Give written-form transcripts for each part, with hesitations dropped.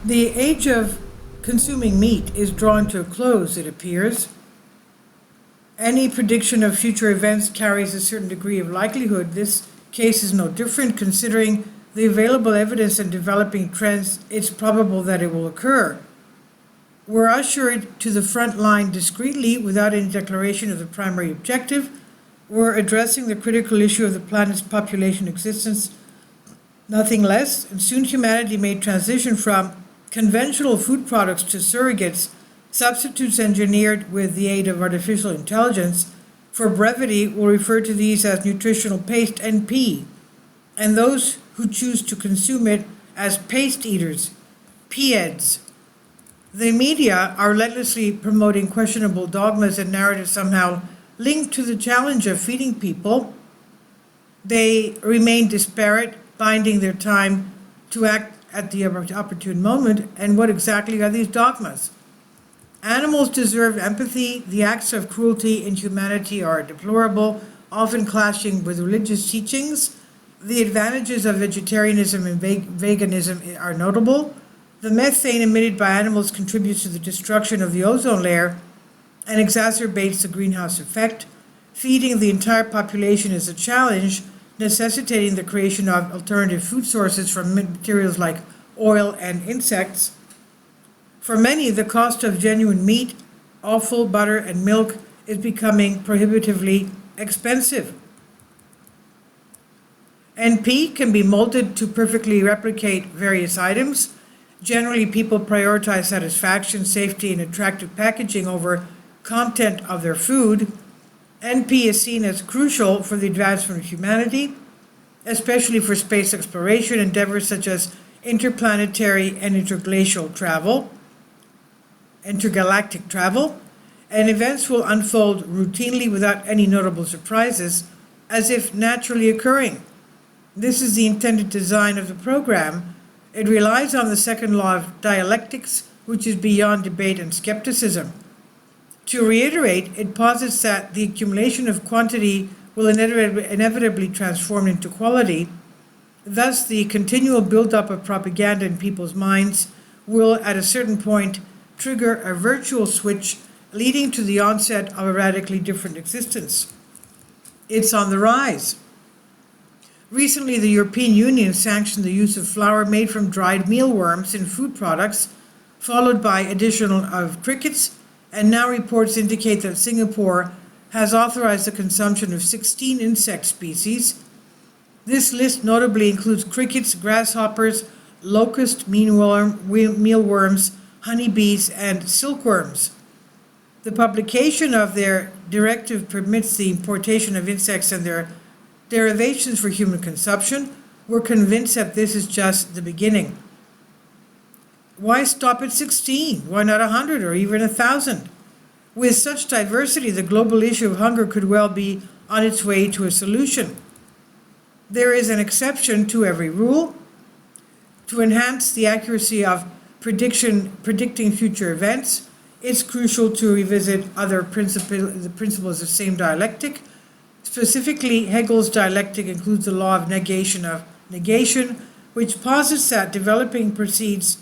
The age of consuming meat is drawing to a close, it appears. Any prediction of future events carries a certain degree of likelihood. This case is no different. Considering the available evidence and developing trends, it's probable that it will occur. We're ushered to the front line discreetly without any declaration of the primary objective. We're addressing the critical issue of the planet's population existence, nothing less, and soon humanity may transition from conventional food products to surrogates, substitutes engineered with the aid of artificial intelligence. For brevity, we'll refer to these as nutritional paste, NP, and those who choose to consume it as paste eaters, PEDs. The media are relentlessly promoting questionable dogmas and narratives somehow linked to the challenge of feeding people. They remain disparate, binding their time to act at the opportune moment. And what exactly are these dogmas? Animals deserve empathy. The acts of cruelty and inhumanity are deplorable, often clashing with religious teachings. The advantages of vegetarianism and veganism are notable. The methane emitted by animals contributes to the destruction of the ozone layer and exacerbates the greenhouse effect. Feeding the entire population is a challenge, necessitating the creation of alternative food sources from materials like oil and insects. For many, the cost of genuine meat, offal, butter, and milk is becoming prohibitively expensive. NP can be molded to perfectly replicate various items. Generally, people prioritize satisfaction, safety, and attractive packaging over content of their food. NP is seen as crucial for the advancement of humanity, especially for space exploration endeavors such as interplanetary and intergalactic travel, and events will unfold routinely without any notable surprises, as if naturally occurring. This is the intended design of the program. It relies on the second law of dialectics, which is beyond debate and skepticism. To reiterate, it posits that the accumulation of quantity will inevitably transform into quality. Thus, the continual buildup of propaganda in people's minds will, at a certain point, trigger a virtual switch, leading to the onset of a radically different existence. It's on the rise. Recently, the European Union sanctioned the use of flour made from dried mealworms in food products, followed by additional of crickets, and now reports indicate that Singapore has authorized the consumption of 16 insect species. This list notably includes crickets, grasshoppers, locust mealworms, honeybees, and silkworms. The publication of their directive permits the importation of insects and their derivations for human consumption. We're convinced that this is just the beginning. Why stop at 16? Why not 100 or even 1,000? With such diversity, the global issue of hunger could well be on its way to a solution. There is an exception to every rule. To enhance the accuracy of predicting future events, it's crucial to revisit the principles of same dialectic. Specifically, Hegel's dialectic includes the law of negation, which posits that development proceeds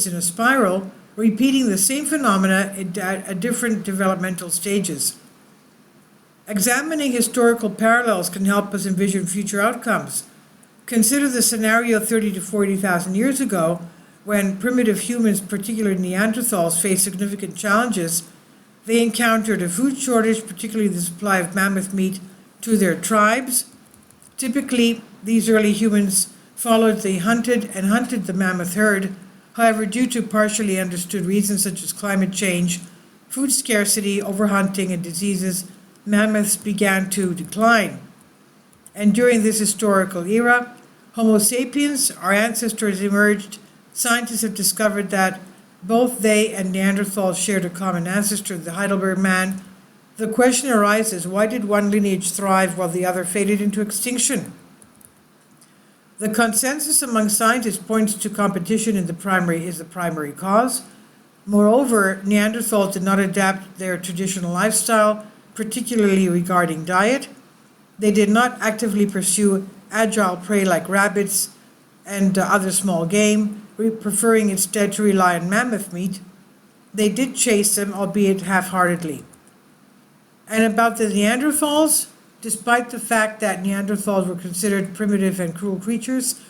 in a spiral, repeating the same phenomena at different developmental stages. Examining historical parallels can help us envision future outcomes. Consider the scenario 30 to 40,000 years ago, when primitive humans, particularly Neanderthals, faced significant challenges. They encountered a food shortage, particularly the supply of mammoth meat to their tribes. Typically, these early humans followed the hunted the mammoth herd. However, due to partially understood reasons such as climate change, food scarcity, overhunting, and diseases, mammoths began to decline. And during this historical era, Homo sapiens, our ancestors, emerged. Scientists have discovered that both they and Neanderthals shared a common ancestor, the Heidelberg man. The question arises, why did one lineage thrive while the other faded into extinction? The consensus among scientists points to competition is the primary cause. Moreover, Neanderthals did not adapt their traditional lifestyle, particularly regarding diet. They did not actively pursue agile prey like rabbits and other small game. preferring instead to rely on mammoth meat, they did chase them, albeit half-heartedly. And about the Neanderthals, despite the fact that Neanderthals were considered primitive and cruel creatures,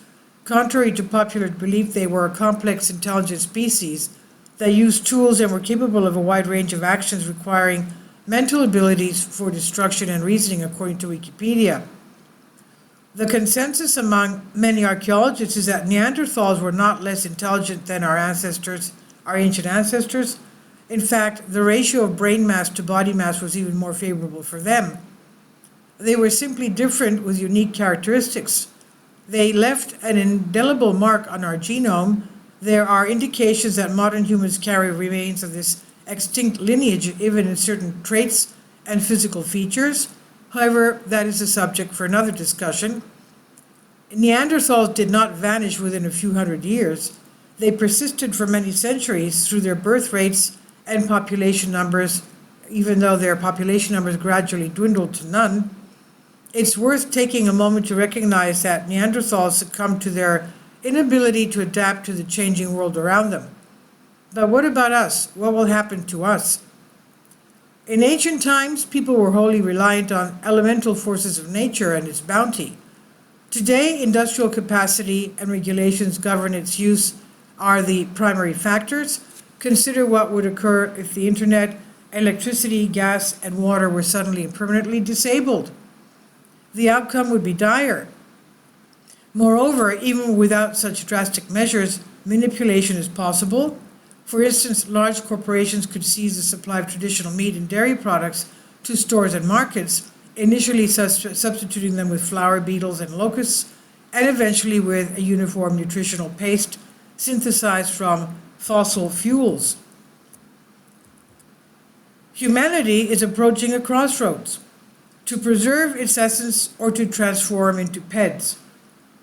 contrary to popular belief, they were a complex, intelligent species that used tools and were capable of a wide range of actions requiring mental abilities for destruction and reasoning, according to Wikipedia. The consensus among many archaeologists is that Neanderthals were not less intelligent than our ancient ancestors. In fact, the ratio of brain mass to body mass was even more favorable for them. They were simply different with unique characteristics. They left an indelible mark on our genome. There are indications that modern humans carry remains of this extinct lineage, even in certain traits and physical features. However, that is a subject for another discussion. Neanderthals did not vanish within a few hundred years. They persisted for many centuries through their birth rates and population numbers, even though their population numbers gradually dwindled to none. It's worth taking a moment to recognize that Neanderthals succumbed to their inability to adapt to the changing world around them. But what about us? What will happen to us? In ancient times, people were wholly reliant on elemental forces of nature and its bounty. Today, industrial capacity and regulations govern its use are the primary factors. Consider what would occur if the internet, electricity, gas, and water were suddenly and permanently disabled. The outcome would be dire. Moreover, even without such drastic measures, manipulation is possible. For instance, large corporations could seize the supply of traditional meat and dairy products to stores and markets, initially substituting them with flour, beetles, and locusts, and eventually with a uniform nutritional paste synthesized from fossil fuels. Humanity is approaching a crossroads: to preserve its essence or to transform into PEDs.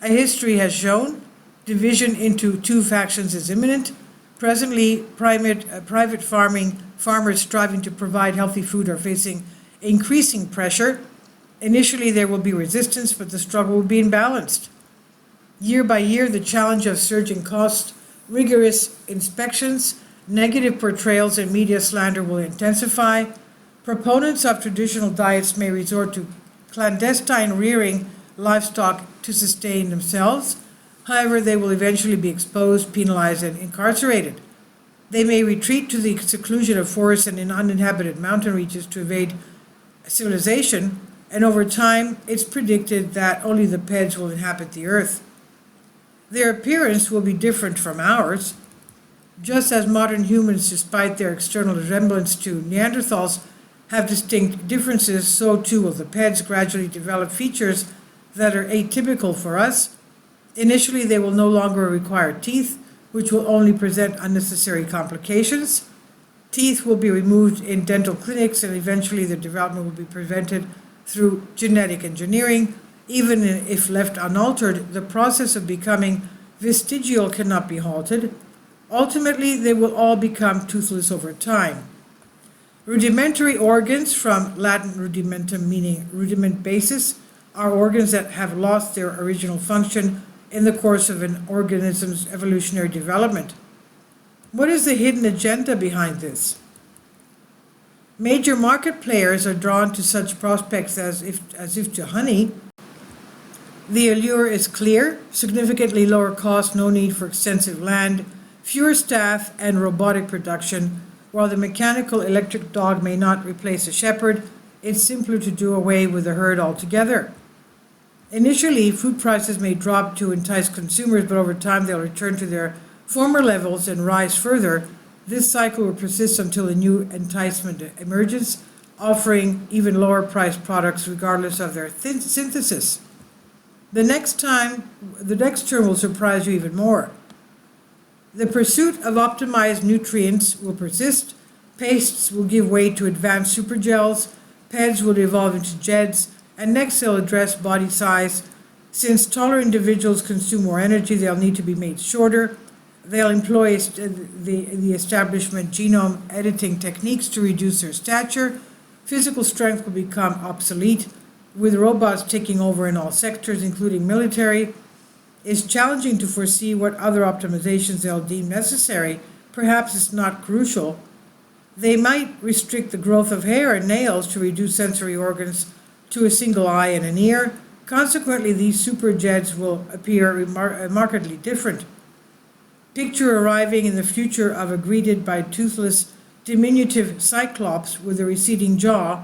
A history has shown division into two factions is imminent. Presently, private farmers striving to provide healthy food are facing increasing pressure. Initially, there will be resistance, but the struggle will be imbalanced. Year by year, the challenge of surging costs, rigorous inspections, negative portrayals, and media slander will intensify. Proponents of traditional diets may resort to clandestine rearing livestock to sustain themselves. However, they will eventually be exposed, penalized, and incarcerated. They may retreat to the seclusion of forests and in uninhabited mountain reaches to evade civilization, and over time, it's predicted that only the PEDs will inhabit the earth. Their appearance will be different from ours. Just as modern humans, despite their external resemblance to Neanderthals, have distinct differences, so too will the PEDs gradually develop features that are atypical for us. Initially, they will no longer require teeth, which will only present unnecessary complications. Teeth will be removed in dental clinics, and eventually their development will be prevented through genetic engineering. Even if left unaltered, the process of becoming vestigial cannot be halted. Ultimately, they will all become toothless over time. Rudimentary organs, from Latin rudimentum meaning rudiment basis, are organs that have lost their original function in the course of an organism's evolutionary development. What is the hidden agenda behind this? Major market players are drawn to such prospects as if to honey. The allure is clear: significantly lower cost, no need for extensive land, fewer staff, and robotic production. While the mechanical electric dog may not replace a shepherd, it's simpler to do away with the herd altogether. Initially, food prices may drop to entice consumers, but over time they'll return to their former levels and rise further. This cycle will persist until a new enticement emerges, offering even lower priced products regardless of their synthesis. The next term will surprise you even more. The pursuit of optimized nutrients will persist. Pastes will give way to advanced supergels. PEDs will evolve into JEDs. And next they'll address body size. Since taller individuals consume more energy, they'll need to be made shorter. They'll employ the establishment genome editing techniques to reduce their stature. Physical strength will become obsolete, with robots taking over in all sectors, including military. is challenging to foresee what other optimizations they'll deem necessary. Perhaps it's not crucial. They might restrict the growth of hair and nails to reduce sensory organs to a single eye and an ear. Consequently, these superjets will appear markedly different. Picture arriving in the future of a greeted by toothless, diminutive cyclops with a receding jaw.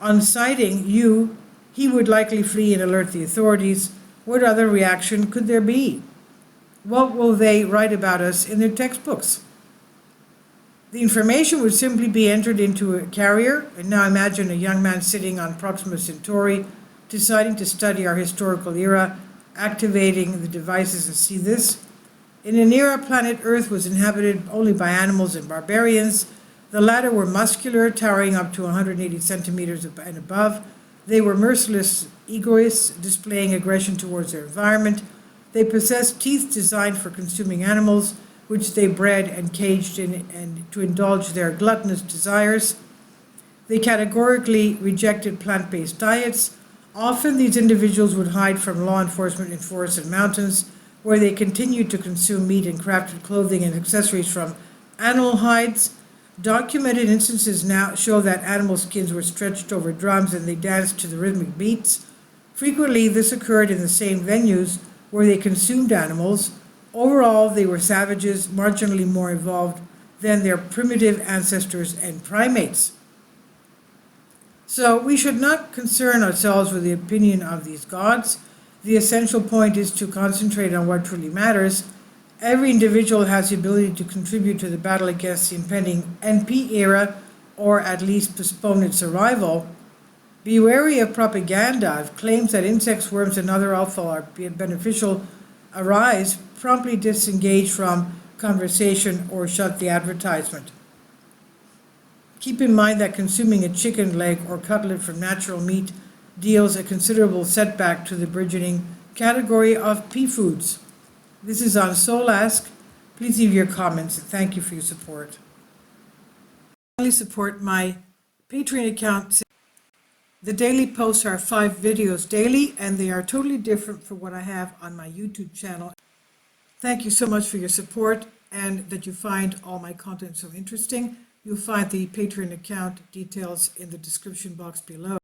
On sighting you, he would likely flee and alert the authorities. What other reaction could there be? What will they write about us in their textbooks? The information would simply be entered into a carrier, and now imagine a young man sitting on Proxima Centauri, deciding to study our historical era, activating the devices and see this. In an era planet Earth was inhabited only by animals and barbarians. The latter were muscular, towering up to 180 centimeters and above. They were merciless egoists, displaying aggression towards their environment. They possessed teeth designed for consuming animals, which they bred and caged in and to indulge their gluttonous desires. They categorically rejected plant-based diets. Often these individuals would hide from law enforcement in forests and mountains, where they continued to consume meat and crafted clothing and accessories from animal hides. Documented instances now show that animal skins were stretched over drums and they danced to the rhythmic beats. Frequently, this occurred in the same venues where they consumed animals. Overall, they were savages, marginally more evolved than their primitive ancestors and primates. So we should not concern ourselves with the opinion of these gods. The essential point is to concentrate on what truly matters. Every individual has the ability to contribute to the battle against the impending NP era, or at least postpone its arrival. Be wary of propaganda. If claims that insects, worms, and other offal are beneficial arise, promptly disengage from conversation or shut the advertisement. Keep in mind that consuming a chicken leg or cutlet from natural meat deals a considerable setback to the burgeoning category of pea foods. This is on Soul Ask. Please leave your comments and thank you for your support. Finally, support my Patreon account. The daily posts are 5 videos daily, and they are totally different from what I have on my YouTube channel. Thank you so much for your support and that you find all my content so interesting. You'll find the Patreon account details in the description box below.